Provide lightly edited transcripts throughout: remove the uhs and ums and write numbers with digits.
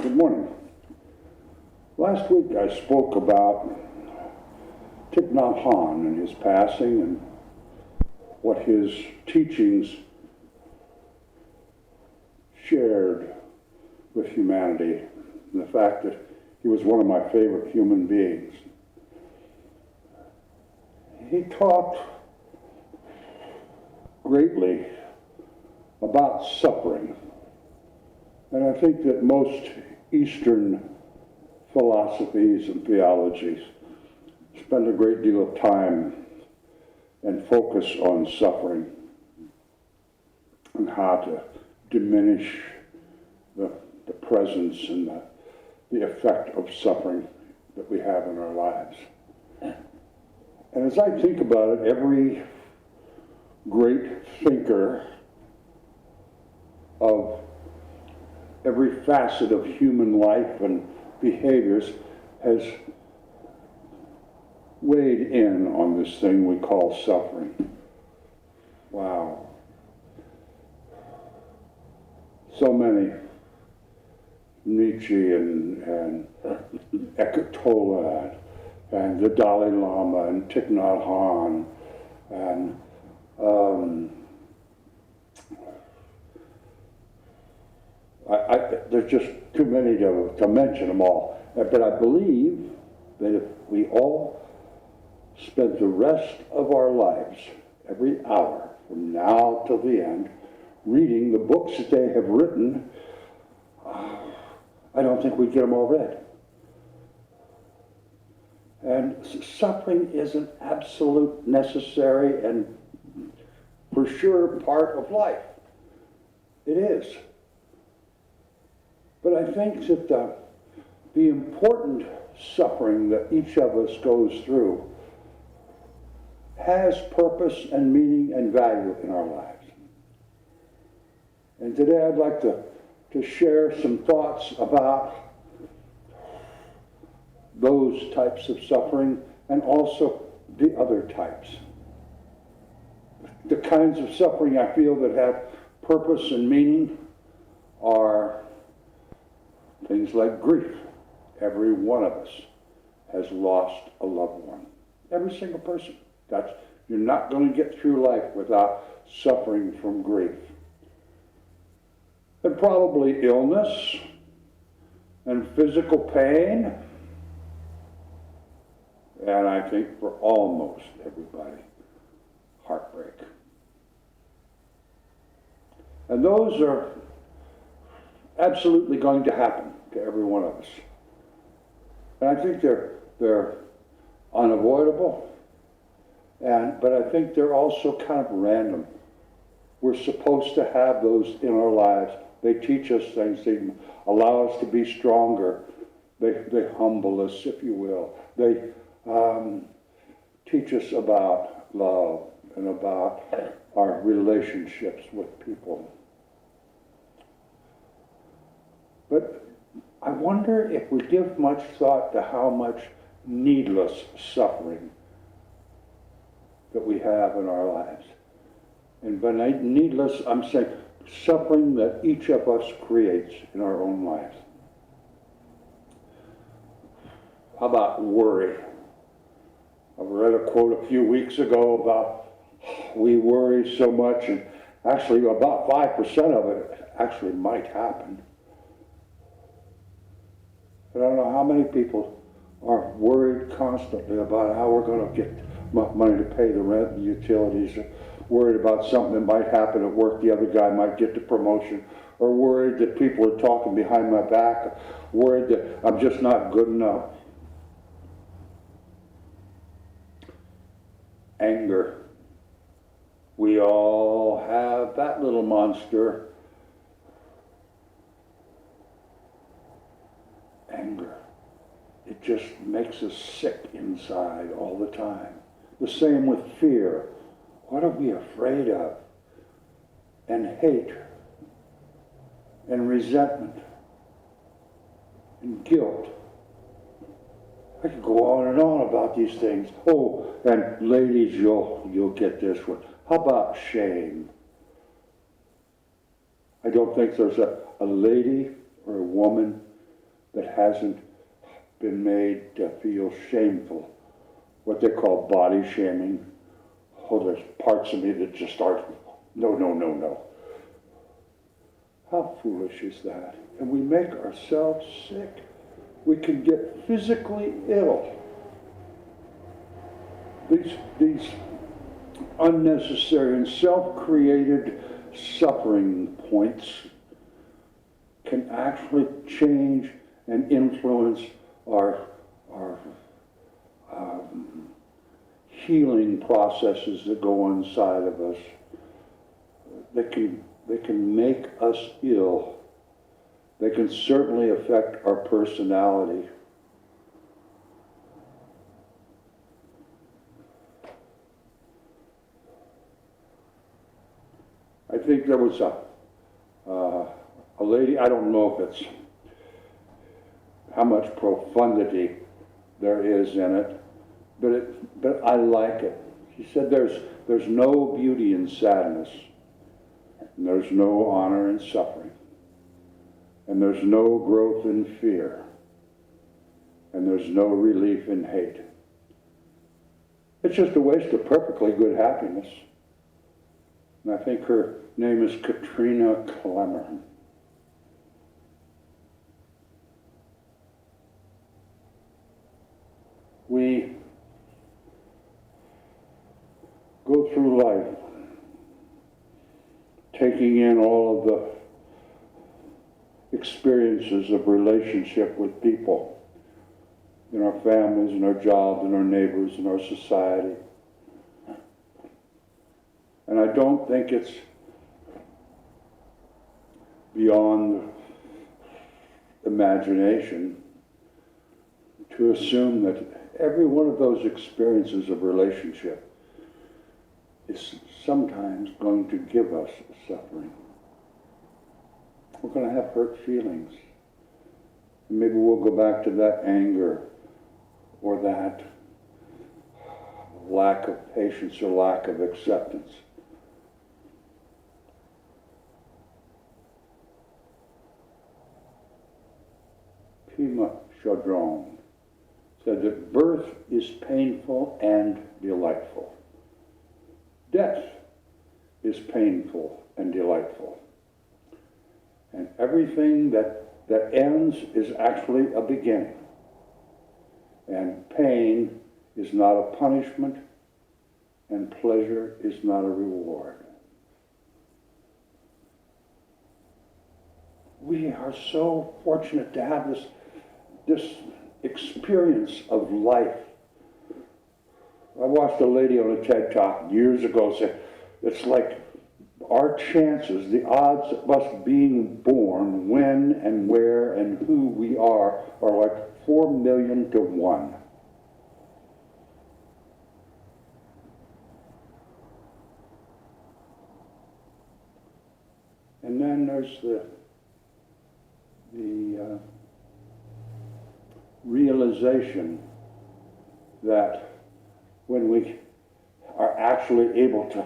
Good morning. Last week I spoke about Thich Nhat Hanh and his passing and what his teachings shared with humanity, and the fact that he was one of my favorite human beings. He talked greatly about suffering, and I think that most Eastern philosophies and theologies spend a great deal of time and focus on suffering and how to diminish the presence and the effect of suffering that we have in our lives. And as I think about it, every great thinker of every facet of human life and behaviors has weighed in on this thing we call suffering. Wow. So many. Nietzsche and Eckhart Tolle and the Dalai Lama and Thich Nhat Hanh and there's just too many to mention them all. But I believe that if we all spent the rest of our lives, every hour from now till the end, reading the books that they have written, I don't think we'd get them all read. And suffering is an absolute necessary and for sure part of life. It is. But I think that the important suffering that each of us goes through has purpose and meaning and value in our lives. And today I'd like to share some thoughts about those types of suffering and also the other types. The kinds of suffering I feel that have purpose and meaning are things like grief. Every one of us has lost a loved one. Every single person. You're not going to get through life without suffering from grief. And probably illness and physical pain, and I think for almost everybody, heartbreak. And those are absolutely going to happen to every one of us. And I think they're unavoidable, but I think they're also kind of random. We're supposed to have those in our lives. They teach us things. They allow us to be stronger. They humble us, if you will. They teach us about love and about our relationships with people. But I wonder if we give much thought to how much needless suffering that we have in our lives. And by needless, I'm saying suffering that each of us creates in our own lives. How about worry? I read a quote a few weeks ago about we worry so much, and actually about 5% of it actually might happen. I don't know how many people are worried constantly about how we're going to get money to pay the rent and the utilities, or worried about something that might happen at work, the other guy might get the promotion, or worried that people are talking behind my back, worried that I'm just not good enough. Anger. We all have that little monster. Anger. It just makes us sick inside all the time. The same with fear. What are we afraid of? And hate. And resentment. And guilt. I could go on and on about these things. Oh, and ladies, you'll get this one. How about shame? I don't think there's a lady or a woman that hasn't been made to feel shameful, what they call body shaming. Oh, there's parts of me that just aren't, no, no, no, no. How foolish is that? And we make ourselves sick. We can get physically ill. These unnecessary and self-created suffering points can actually change and influence our healing processes that go inside of us. They can make us ill. They can certainly affect our personality. I think there was a lady, I don't know if it's how much profundity there is in it, but I like it. She said there's no beauty in sadness, and there's no honor in suffering, and there's no growth in fear, and there's no relief in hate. It's just a waste of perfectly good happiness. And I think her name is Katrina Clemmer. We go through life taking in all of the experiences of relationship with people in our families, in our jobs, in our neighbors, in our society. And I don't think it's beyond imagination to assume that every one of those experiences of relationship is sometimes going to give us suffering. We're going to have hurt feelings. And maybe we'll go back to that anger or that lack of patience or lack of acceptance. Pema Chodron said that birth is painful and delightful. Death is painful and delightful. And everything that ends is actually a beginning. And pain is not a punishment, and pleasure is not a reward. We are so fortunate to have this experience of life. I watched a lady on a TED Talk years ago say, it's like our chances, the odds of us being born, when and where and who we are like 4 million to 1. And then there's the realization that when we are actually able to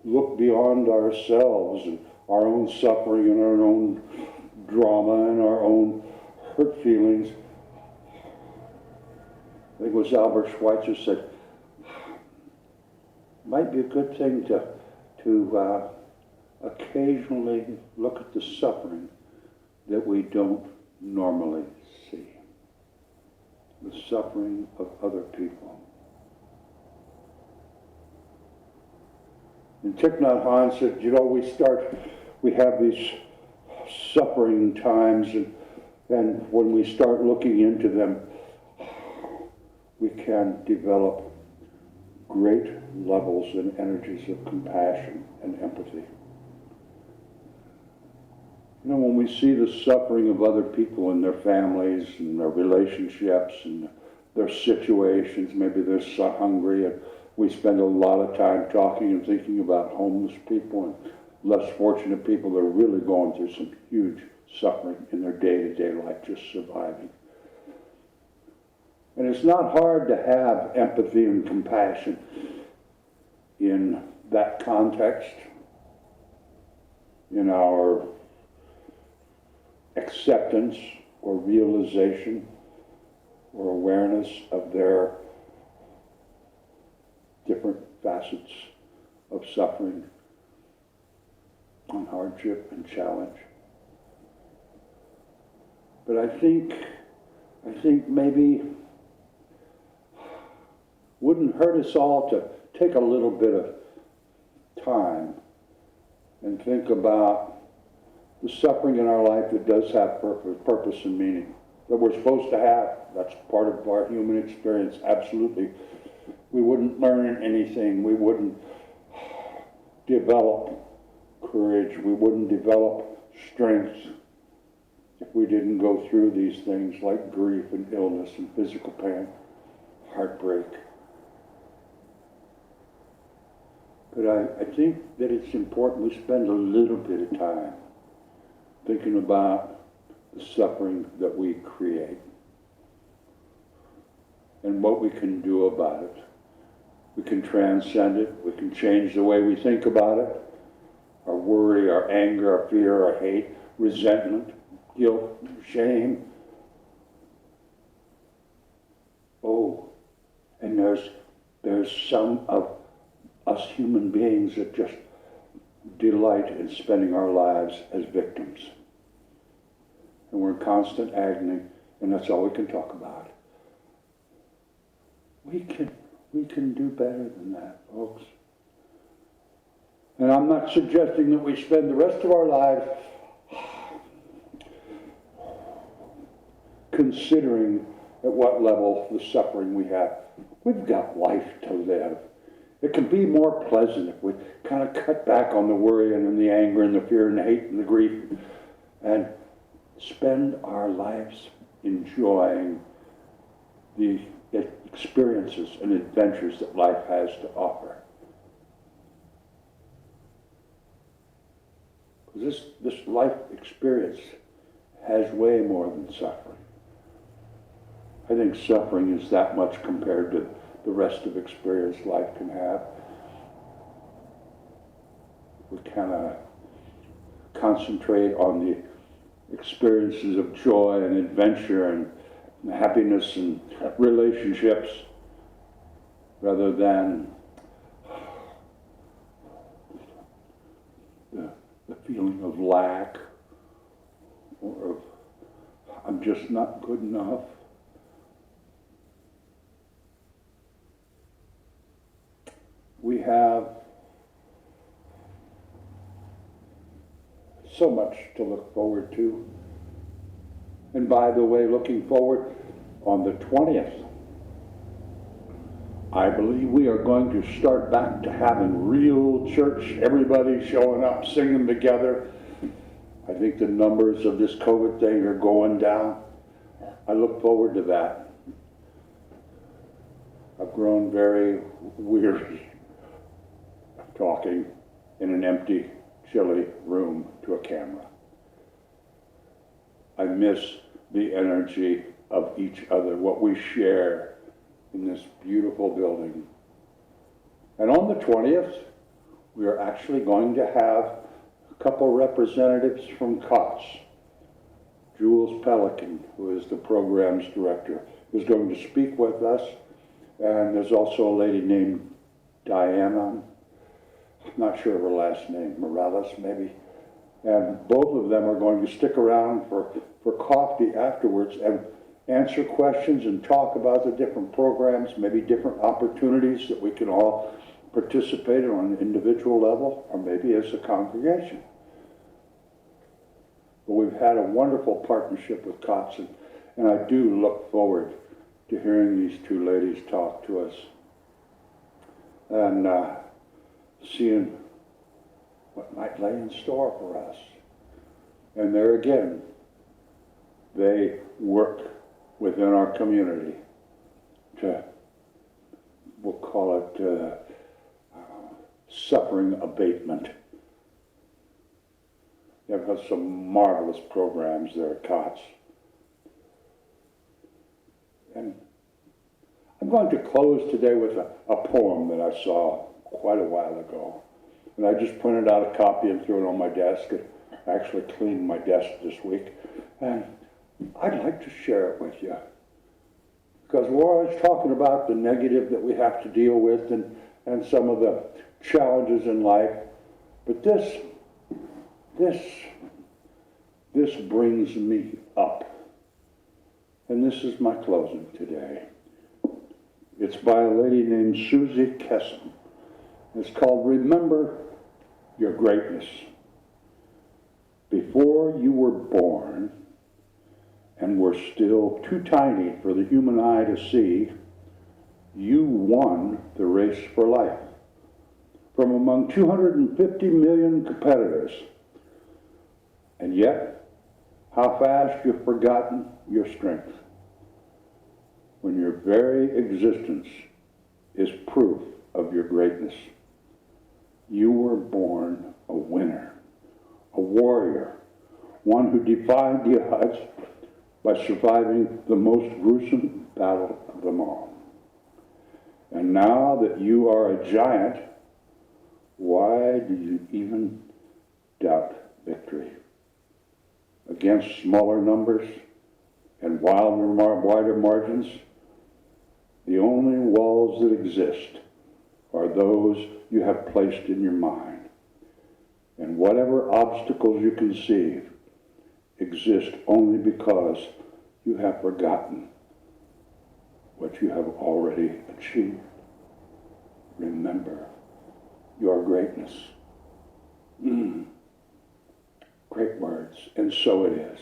look beyond ourselves and our own suffering and our own drama and our own hurt feelings, I think it was Albert Schweitzer said, might be a good thing to occasionally look at the suffering that we don't normally see. The suffering of other people. And Thich Nhat Hanh said, we have these suffering times, and when we start looking into them, we can develop great levels and energies of compassion and empathy. You know, when we see the suffering of other people and their families and their relationships and their situations, maybe they're so hungry, and we spend a lot of time talking and thinking about homeless people and less fortunate people that are really going through some huge suffering in their day-to-day life, just surviving. And it's not hard to have empathy and compassion in that context, in our acceptance or realization or awareness of their different facets of suffering and hardship and challenge. But I think maybe wouldn't hurt us all to take a little bit of time and think about the suffering in our life that does have purpose and meaning, that we're supposed to have. That's part of our human experience, absolutely. We wouldn't learn anything. We wouldn't develop courage. We wouldn't develop strength if we didn't go through these things like grief and illness and physical pain, heartbreak. But I think that it's important we spend a little bit of time thinking about the suffering that we create and what we can do about it. We can transcend it. We can change the way we think about it. Our worry, our anger, our fear, our hate, resentment, guilt, shame. Oh, and there's some of us human beings that just delight in spending our lives as victims. And we're in constant agony, and that's all we can talk about. We can do better than that, folks. And I'm not suggesting that we spend the rest of our lives considering at what level the suffering we have. We've got life to live. It can be more pleasant if we kind of cut back on the worry and the anger and the fear and the hate and the grief and spend our lives enjoying the experiences and adventures that life has to offer. This life experience has way more than suffering. I think suffering is that much compared to the rest of experience life can have. We kind of concentrate on the experiences of joy and adventure and happiness and relationships rather than the feeling of lack or of I'm just not good enough. We have so much to look forward to. And by the way, looking forward, on the 20th, I believe we are going to start back to having real church, everybody showing up, singing together. I think the numbers of this COVID thing are going down. I look forward to that. I've grown very weary of talking in an empty, chilly room to a camera. I miss the energy of each other, what we share in this beautiful building. And on the 20th, we are actually going to have a couple representatives from COTS. Jules Pelican, who is the programs director, is going to speak with us. And there's also a lady named Diana, I'm not sure of her last name, Morales maybe. And both of them are going to stick around for coffee afterwards and answer questions and talk about the different programs, maybe different opportunities that we can all participate in on an individual level or maybe as a congregation. But we've had a wonderful partnership with COTS, and I do look forward to hearing these two ladies talk to us and seeing what might lay in store for us. And there again, they work within our community to, we'll call it suffering abatement. They've got some marvelous programs there at COTS. And I'm going to close today with a poem that I saw quite a while ago. And I just printed out a copy and threw it on my desk. I actually cleaned my desk this week. And I'd like to share it with you. Because we're always talking about the negative that we have to deal with and some of the challenges in life. But this brings me up. And this is my closing today. It's by a lady named Susie Kesson. It's called Remember Your Greatness. Before you were born and were still too tiny for the human eye to see, you won the race for life. From among 250 million competitors. And yet, how fast you've forgotten your strength, when your very existence is proof of your greatness. You were born a winner, a warrior, one who defied the odds by surviving the most gruesome battle of them all. And now that you are a giant, why do you even doubt victory? Against smaller numbers and wider margins, the only walls that exist are those you have placed in your mind. And whatever obstacles you conceive exist only because you have forgotten what you have already achieved. Remember your greatness. Great words, and so it is.